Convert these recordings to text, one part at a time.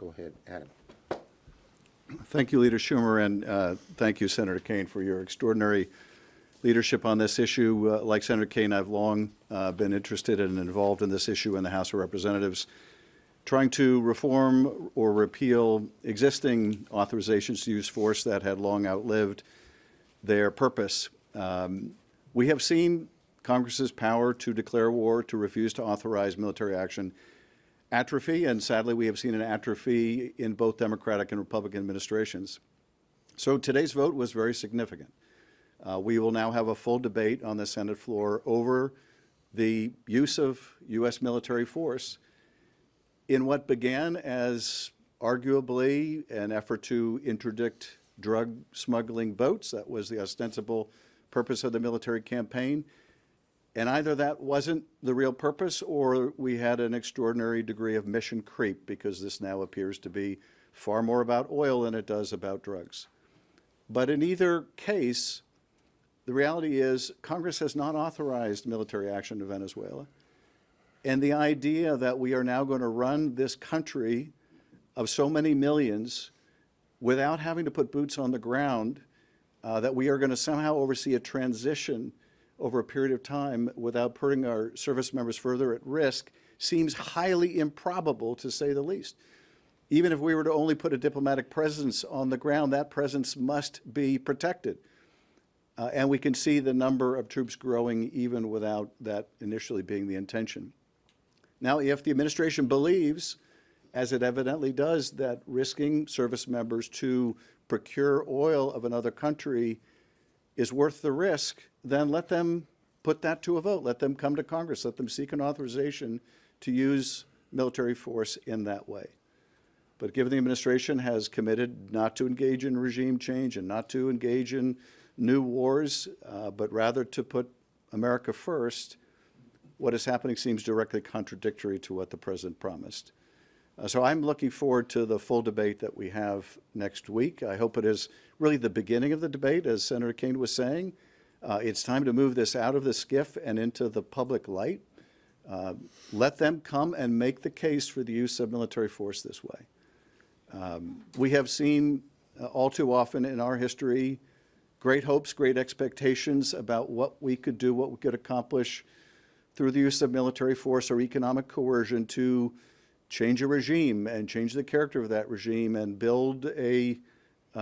Go ahead, Adam. Thank you, Leader Schumer, and thank you, Senator Kaine, for your extraordinary leadership on this issue. Like Senator Kaine, I've long been interested and involved in this issue in the House of Representatives, trying to reform or repeal existing authorizations to use force that had long outlived their purpose. We have seen Congress's power to declare war, to refuse to authorize military action, atrophy, and sadly we have seen an atrophy in both Democratic and Republican administrations. So today's vote was very significant. We will now have a full debate on the Senate floor over the use of U.S. military force in what began as arguably an effort to interdict drug smuggling boats. That was the ostensible purpose of the military campaign. And either that wasn't the real purpose, or we had an extraordinary degree of mission creep, because this now appears to be far more about oil than it does about drugs. But in either case, the reality is Congress has not authorized military action in Venezuela. And the idea that we are now going to run this country of so many millions without having to put boots on the ground, that we are going to somehow oversee a transition over a period of time without putting our service members further at risk, seems highly improbable, to say the least. Even if we were to only put a diplomatic presence on the ground, that presence must be protected. And we can see the number of troops growing even without that initially being the intention. Now, if the administration believes, as it evidently does, that risking service members to procure oil of another country is worth the risk, then let them put that to a vote. Let them come to Congress. Let them seek an authorization to use military force in that way. But given the administration has committed not to engage in regime change and not to engage in new wars, but rather to put America first, what is happening seems directly contradictory to what the president promised. So I'm looking forward to the full debate that we have next week. I hope it is really the beginning of the debate, as Senator Kaine was saying. It's time to move this out of the skiff and into the public light. Let them come and make the case for the use of military force this way. We have seen all too often in our history great hopes, great expectations about what we could do, what we could accomplish through the use of military force or economic coercion to change a regime and change the character of that regime and build a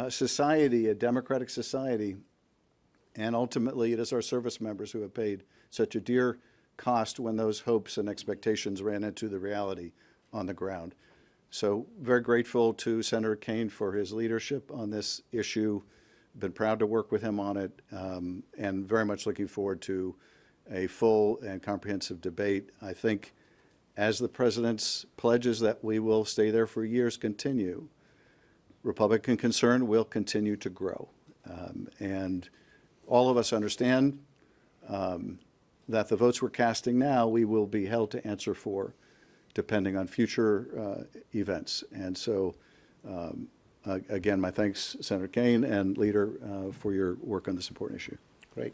society, a democratic society. And ultimately, it is our service members who have paid such a dear cost when those hopes and expectations ran into the reality on the ground. So very grateful to Senator Kaine for his leadership on this issue. Been proud to work with him on it, and very much looking forward to a full and comprehensive debate. I think as the president's pledges that we will stay there for years continue, Republican concern will continue to grow. And all of us understand that the votes we're casting now, we will be held to answer for, depending on future events. And so, again, my thanks, Senator Kaine and Leader, for your work on this important issue. Great.